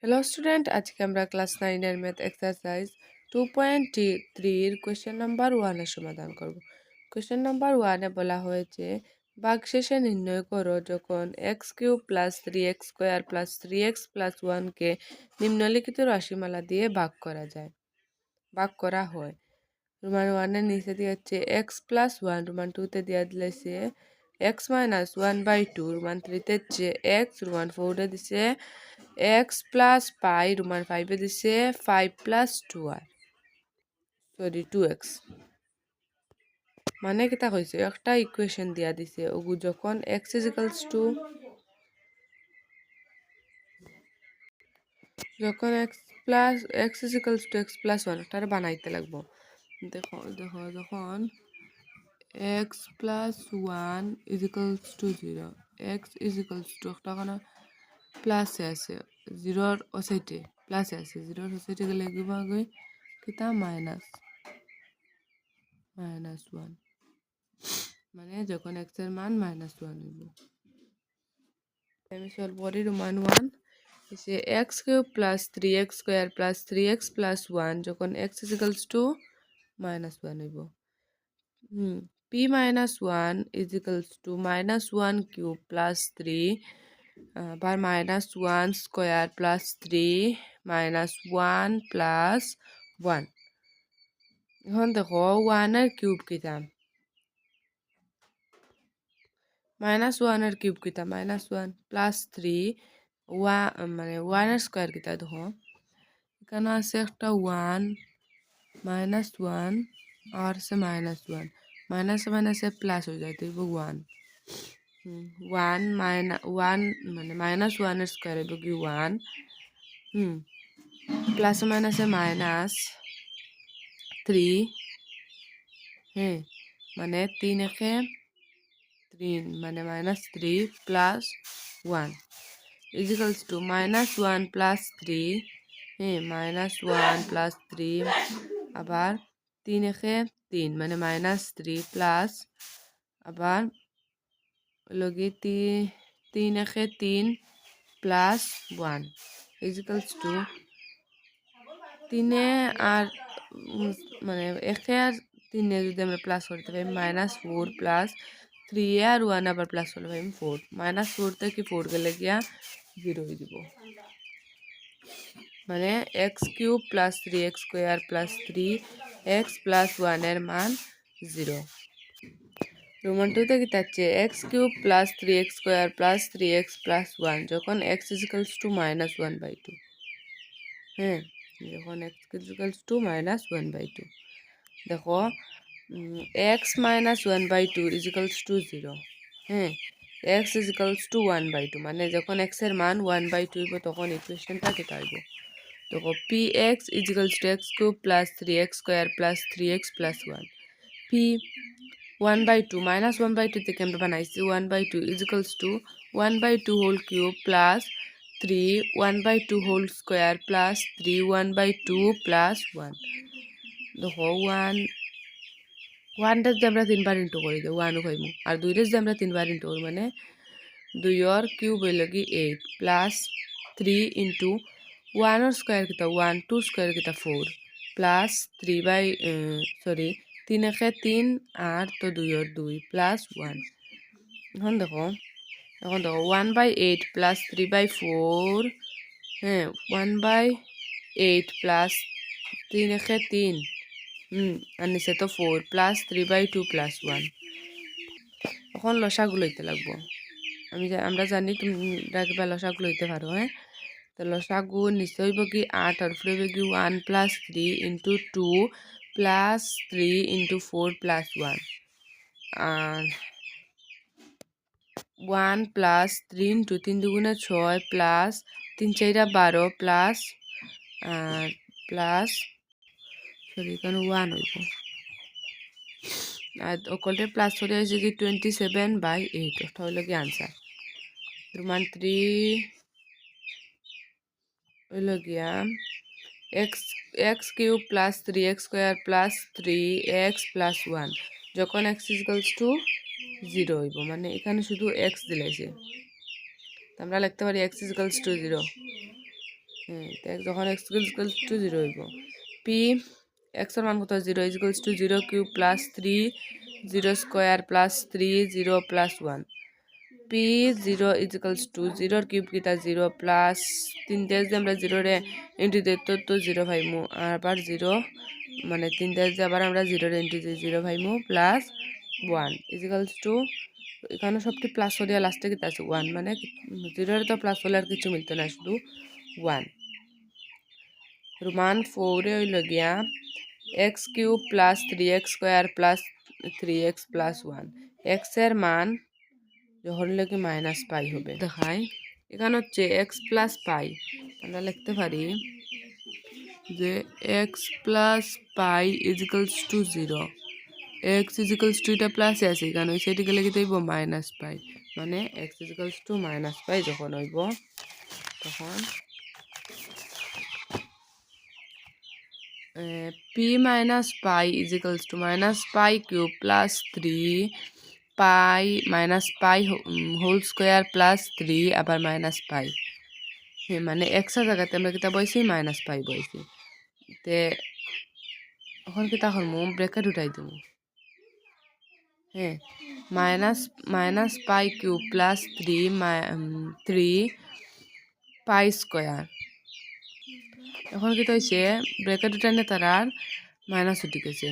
Hello student, আজকে আমরা class 9 math exercise 2.3 question number 1 সমাধান করব। কোয়েশ্চেন নাম্বার 1 বলা হয়েছে ভাগশেষে নির্ণয় করো যখন x³ + 3x² + 3x + 1 কে নিম্নলিখিত রাশিমালা দিয়ে ভাগ করা হয়। রোমান 1 এর নিচে দিয়েছে x + 1, রোমান 2 তে দিয়ে দিয়েছে x - 1/2, রোমান 3 তে দিচ্ছে x, রোমান 4 এ দিছে x + পাই, রোমান 5 এ দিছে 5 + 2x। মানে কিতা কইছে একটা ইকুয়েশন দিয়া দিছে ওগু যখন x = x + 1 তার বানাইতে লাগবো। দেখো দেখো যখন x + 1 = 0, x একটা কোনো প্লাসে আছে, জিরোর ওসাইটে প্লাসে আছে, জিরোর ওসাইটে গেলে আগে কিতা -1, মানে যখন x এর মান -1 হইব। আমি সলভ করি। রোমান 1 এসে x³ + 3x² + 3x + 1 যখন x = -1 হইব। p - 1 = -1³ + 3 আবার -1² + 3 -1 + 1। এখন দেখো 1 এর কিউব কিতা, -1 এর কিউব কিতা, -1 + 3 মানে 1 এর স্কোয়ার কিতা। দেখো এখানে আছে একটা 1 -1 আর আছে -1, মাইনাসে মাইনাসে প্লাস হয়ে যায়, তো 1 1 1 মানে -1 এর স্কোয়ার হইব কি 1, প্লাসে মাইনাসে -3, হ্যাঁ মানে 3 একে 3 মানে -3 + 1 = -1 + 3, হ্যাঁ -1 + 3 আবার 3 একে 3 মানে -3 প্লাস আবার লগে 3 একে 3 + 1 = 3 আর মানে একে আর 3 যদি আমরা প্লাস করতে পারি -4 + 3 আর 1 আবার প্লাস করলে পাই 4, -4 থেকে 4 গেলে গিয়া 0 হয়ে যাব। মানে x³ + 3x² + 3x + 1 এর মান 0। রোমান 2 তে কিতা আছে x³ + 3x² + 3x + 1 যখন x = -1/2, হ্যাঁ যখন x = -1/2। দেখো x - 1/2 = 0, হ্যাঁ x = 1/2 মানে যখন x এর মান 1/2 হইব তখন ইকুয়েশনটা কিতা হইব। দেখো px = x³ + 3x² + 3x + 1, p 1/2 -1/2 থেকে আমরা বানাইছি 1/2 = 1/2 whole cube plus 3 1/2 whole square plus 3 1/2 plus 1। দেখো 1টা যদি আমরা 3বার ইন্টু করি দেবো 1 পাইমু, আর 2টা যদি আমরা 3বার ইন্টু করি মানে 2 কিউব হইল কি 8 প্লাস 3 ইন্টু 1 স্কোয়ার কিতা 1 2 স্কোয়ার কিতা 4 প্লাস 3 একে 3 আর তো 2 প্লাস 1। এখন দেখো 1/8 প্লাস 3/4, হ্যাঁ 1/8 প্লাস 3 একে 3, আর নিচে তো 4 প্লাস 3/2 প্লাস 1। এখন লসাগুলো লইতে লাগবো। আমরা জানি তোমরা কিবা লসাগু লইতে পারো, হ্যাঁ তো লসাগু নিচে হইব কি 8 আর উপরে হইব কি 1 + 3 × 2 + 3 × 4 + 1 আর 1 + 3 × 3 = 6 প্লাস 3 × 4 = 12 প্লাস এখানে 1 হইব আর অকলটে প্লাস করে হয়েছে কি 27/8, ওটা হইল কি আনসার। রোমান 3 হইল গিয়া x³ + 3x² + 3x + 1 যখন x = 0 হইব, মানে এখানে শুধু x দিলাইছে, আমরা লিখতে পারি x = 0। যখন এক্স ইকুয়ালস টু 0 হইব পি এক্স এর মান কত 0 equals to 0 cube plus 3 0 square plus 3 0 plus 1 P 0 equals to 0 cube কিতা 0 প্লাস 3 দিয়ে যদি আমরা 0 রে ইনটু দিই তো 0 পাইমু আর আবার 0 মানে 3 দিয়ে যদি আবার আমরা 0 রে ইনটু দিই 0 পাইমু প্লাস 1 ইকুয়ালস টু এখানে সবটি প্লাস হলে লাস্টে কিতা আছে 1 মানে 0 রে তো প্লাস হলে আর কিছু মিলতো না শুধু 1 রোমান 4 এ হইল গিয়া x cube plus 3x square plus 3x plus 1 x এর মান যখন লাগে মাইনাস পাই হবে দেখাই এখানে হচ্ছে এক্স প্লাস পাই আমরা লিখতে পারি যে x plus pi is equals to 0 x is equals to এটা প্লাস আছে এখানে ওই সাইডে গেলে কি হইব মাইনাস পাই মানে x is equals to minus pi যখন হইব তখন p minus pi is equals to minus pi cube plus 3 pi minus pi whole square plus 3 আবার minus pi মানে x এর জায়গাতে আমরা কিতা বইছি মাইনাস পাই বইছি তে এখন কিতা করমু ব্র্যাকেট উঠাই দেবো মাইনাস পাই কিউব প্লাস 3 পাই স্কোয়ার এখন কি হয়েছে ব্র্যাকেট উঠানে তারার মাইনাস উঠে গেছে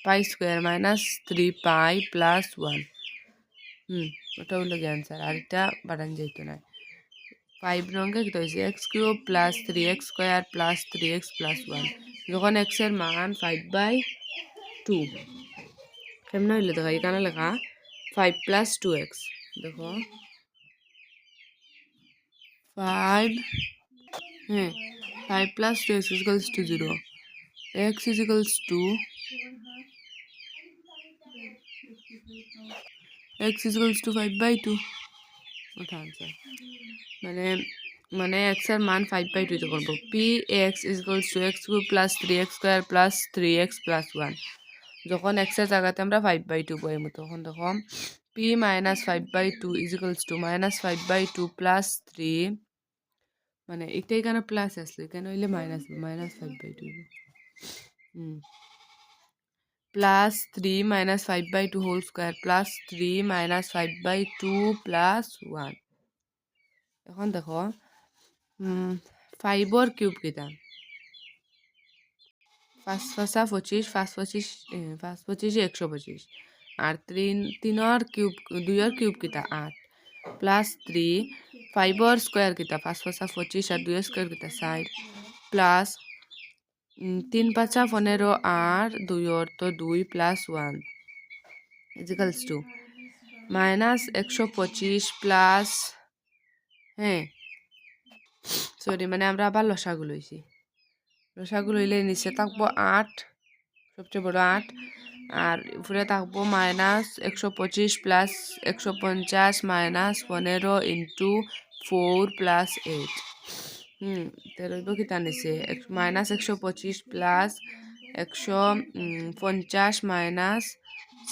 পাই স্কোয়ার মাইনাস 3 পাই প্লাস 1 ওটা হলো অ্যান্সার আর এটা বাড়ান যেত না 5 রঙে কি হয়েছে x cube plus 3x square plus 3x plus 1 যখন এক্স এর মান 5/2 কেমন হইলে দেখো এখানে লেখা 5 প্লাস 2x দেখো 5 5 plus 2x is equals to 0 x is equals to x is equals to 5/2 ওটা आंसर মানে x এর মান 5/2 তে করব p x is equals to x cube plus 3x square plus 3x plus 1 যখন x এর জায়গাতে আমরা 5/2 পাইমু তখন দেখো p minus 5/2 is equals to minus 5/2 plus 3 মানে এটা এখানে প্লাস আসলে এখানে হইলে minus 5/2 plus 3 minus 5/2 whole square plus 3 minus 5/2 plus 1 এখন দেখো 5 এর কিউব কিটা 5 5 25 5 25 5 25 125 আর 3 এর কিউব 2 এর কিউব কিটা 8 প্লাস 3 5 এর স্কয়ার কিটা 5 5 25 আর 2 এর স্কয়ার কিটা 60 প্লাস 3 5 15 আর 2 এর তো 2 plus 1 equals to minus 125 plus sorry মানে আমরা আবার লসাগু লইছি লসাগু লইলে নিচে থাকবো 8 সবচেয়ে বড় 8 আর উপরে থাকবো minus 125 plus 150 minus 15 into 4 plus 8 তো রইব কি টানিছে মাইনাস 125 প্লাস 150 মাইনাস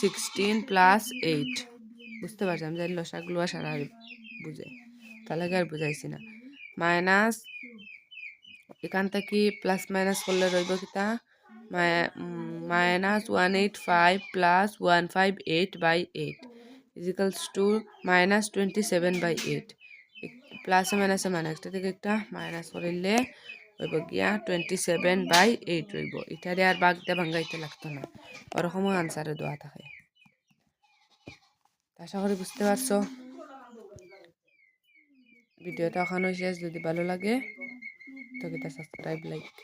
16 প্লাস 8 বুঝতে পারছিলাম যে লসাগুলো সারা বুঝে তাহলে আর বুঝাইছি না মাইনাস এখান থেকে প্লাস মাইনাস করলে রইব কিতা minus 185 plus 158/8 is equals to minus 27/8 plus মাইনাসে মাইনাস একটা থেকে একটা মাইনাস করলে হইব গিয়া 27/8 রইব এটারে আর বাগ দিয়ে ভাঙ্গাইতে লাগতো না ওরকমও আনসারে দেওয়া থাকে আশা করি বুঝতে পারছো ভিডিওটা ওখানে শেষ যদি ভালো লাগে তো সাবস্ক্রাইব লাইক